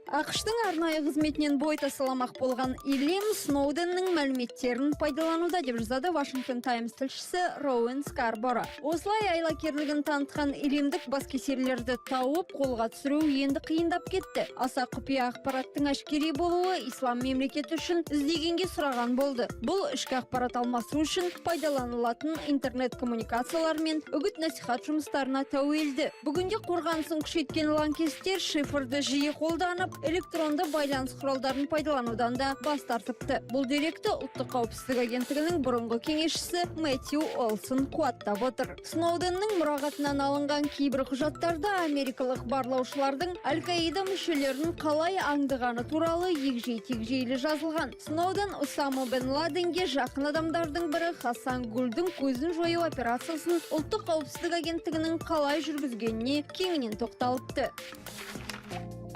AQShtың арнайы қызметінен бой тасаламақ болған Илим Сноуденнің мәліметтерін пайдалануда деп жазады Washington Times тілшісі Роуэн Скарборо. Осылай айлакерлігін танытқан Илимдік баскесерлерді тауып, қолға түсіру енді қиындап кетті. Аса құпия ақпараттың әшкере болуы ислам мемлекеті үшін іздегенге сұраған болды. Бұл ішкі ақпарат алмасу үшін пайдаланылатын интернет коммуникациялар мен үгіт-насихат жұмыстарына тәуелді. Бүгінде қорғанысын күшейткен лаңкестер шифрды жиі қолданып, электронды байланыс құралдарын пайдаланудан да бас тартыпты. Бұл деректі ұлттық қауіпсіздік агенттігінің бұрынғы кеңесшісі Мэтью Олсон қуаттап отыр. Сноуденнің мұрағатынан алынған кейбір құжаттарда америкалық барлаушылардың Аль-Каида мүшелерін қалай аңдығаны туралы егжей-тегжейлі жазылған. Сноуден Усама бен Ладенге жақын адамдардың бірі Хасан Гулдің көзін жою операциясын ұлттық қауіпсіздік агенттігінің қалай жүргізгеніне кеңінен тоқталыпты.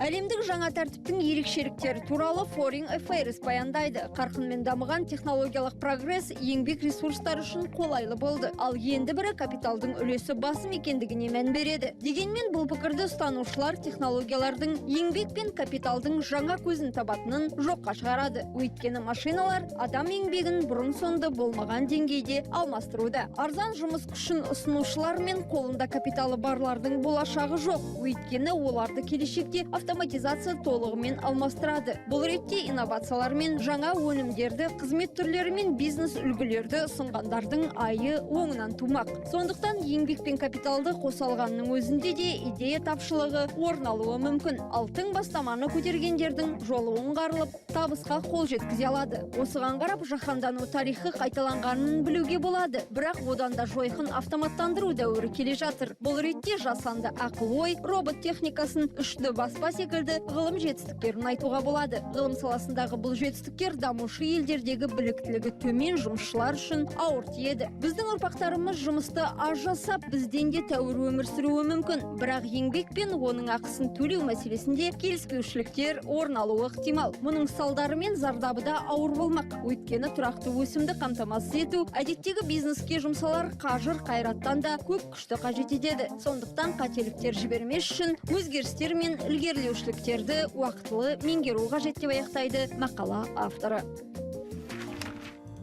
Әлемдік жаңа тәртіптің ерекшеліктері туралы Foreign Affairs баяндайды. Қарқынмен дамыған технологиялық прогресс еңбек ресурстары үшін қолайлы болды. Ал енді бірі капиталдың үлесі басым екендігіне мән береді. Дегенмен бұл пікірді ұстанушылар технологиялардың еңбек пен капиталдың жаңа көзін табатынын жоққа шығарады. Өйткені машиналар адам еңбегін бұрын соңды болмаған деңгейде алмастыруда. Арзан жұмыс күшін ұсынушылар мен қолында капиталы барлардың болашағы жоқ. Өйткені оларды келешекте автоматизация толығымен алмастырады. Бұл ретте инновациялар мен жаңа өнімдерді, қызмет түрлері мен бизнес үлгілерді ұсынғандардың айы оңынан тумақ. Сондықтан еңбек пен капиталды қоса алғанның өзінде де идея тапшылығы орын алуы мүмкін. Алтын бастаманы көтергендердің жолы оңғарылып, табысқа қол жеткізе алады. Осыған қарап жаһандану тарихы қайталанғанын білуге болады. Бірақ одан да жойқын автоматтандыру дәуірі келе жатыр. Бұл ретте жасанды ақыл-ой, робот техникасын, үшті баспа секілді ғылым жетістіктерін айтуға болады. Ғылым саласындағы бұл жетістіктер дамушы елдердегі біліктілігі төмен жұмысшылар үшін ауыр тиеді. Біздің ұрпақтарымыз жұмысты аз жасап, бізден де тәуір өмір сүруі мүмкін. Бірақ еңбек пен оның ақысын төлеу мәселесінде келіспеушіліктер орын алуы ықтимал. Мұның салдары мен зардабы да ауыр болмақ. Өйткені тұрақты өсімді қамтамасыз ету әдеттегі бизнеске жұмсалар қажыр қайраттан да көп күшті қажет етеді. Сондықтан қателіктер жібермес үшін өзгерістер мен ілгерілеушіліктерді уақытылы меңгеру қажет деп аяқтайды мақала авторы.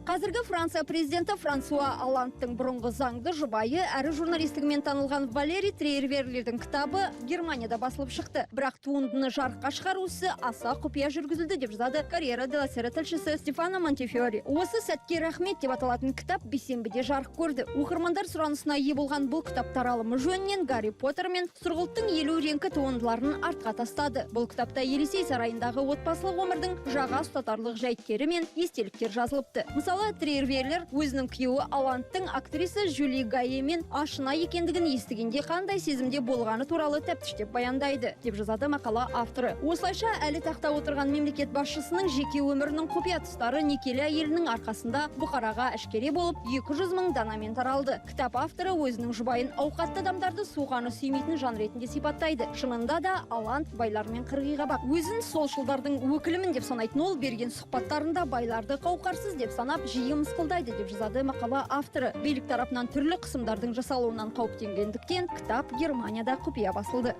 Қазіргі Франция президенті Франсуа Олландтың бұрынғы заңды жұбайы әрі журналистігімен танылған Валери Трейерверлердің кітабы Германияда басылып шықты. Бірақ туындыны жарыққа шығарусы аса құпия жүргізілді деп жазады Карьера де ла Сера тілшісі Стефано Монтефиори. Осы сәтке рахмет деп аталатын кітап бейсенбіде жарық көрді. Оқырмандар сұранысына ие болған бұл кітап таралымы жөнінен Гарри Поттер мен Сұрғылттың 50 реңкі туындыларын артқа тастады. Бұл кітапта Елисей сарайындағы отбасылық өмірдің жаға ұстатарлық жайттері мен естеліктер жазылыпты. Трейерверлер өзінің күйеуі Олландтың актриса Жюли Гайе мен ашына екендігін естігенде қандай сезімде болғаны туралы тәптіштеп баяндайды, деп жазады мақала авторы. Осылайша әлі тақта отырған мемлекет басшысының жеке өмірінің құпия тұстары некелі әйелінің арқасында бұқараға әшкере болып 200 мың данамен таралды. Кітап авторы өзінің жұбайын ауқатты адамдарды суғаны сүймейтін жан ретінде сипаттайды. Шынында да Олланд байлармен қырғиға бақ. Өзін солшылдардың өкілімін деп санайтын ол берген сұхбаттарында байларды қауқарсыз деп санап жиі мысқылдайды деп жазады мақала авторы. Билік тарапынан түрлі қысымдардың жасалуынан қауіптенгендіктен кітап Германияда құпия басылды.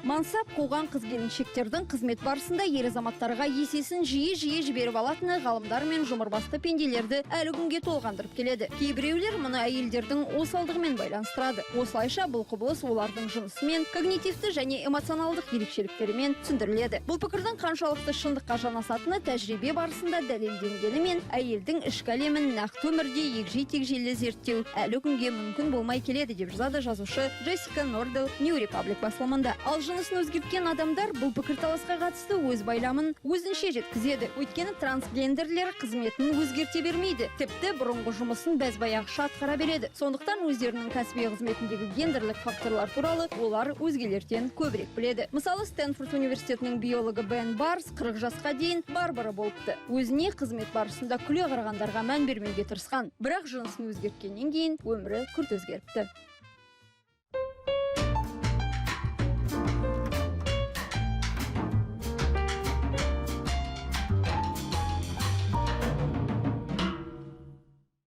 Мансап қуған қыз-келіншектердің қызмет барысында ер азаматтарға есесін жиі жіберіп алатыны ғалымдар мен жұмырбасты пенделерді әлі күнге толғандырып келеді. Кейбіреулер мұны әйелдердің осалдығымен байланыстырады. Осылайша бұл құбылыс олардың жынысымен, когнитивті және эмоционалдық ерекшеліктерімен түсіндіріледі. Бұл пікірдің қаншалықты шындыққа жанасатыны тәжірибе барысында дәлелденгенімен, әйелдің ішкі әлемін нақты өмірде егжей-тегжейлі зерттеу әлі күнге мүмкін болмай келеді деп жазады жазушы Джессика Нордел New Republic басылымында. Ал жынысын өзгерткен адамдар бұл пікірталасқа қатысты өз байламын өзінше жеткізеді. Өйткені трансгендерлер қызметін өзгерте бермейді. Тіпті бұрынғы жұмысын бәз-баяғыша атқара береді. Сондықтан өздерінің кәсіби қызметіндегі гендерлік факторлар туралы олар өзгелерден көбірек біледі. Мысалы, Стэнфорд университетінің биологы Бен Барс 40 жасқа дейін барбара болыпты. Өзіне қызмет барысында күле қарағандарға мән бермеуге тырысқан. Бірақ жынысын өзгерткеннен кейін өмірі күрт өзгеріпті.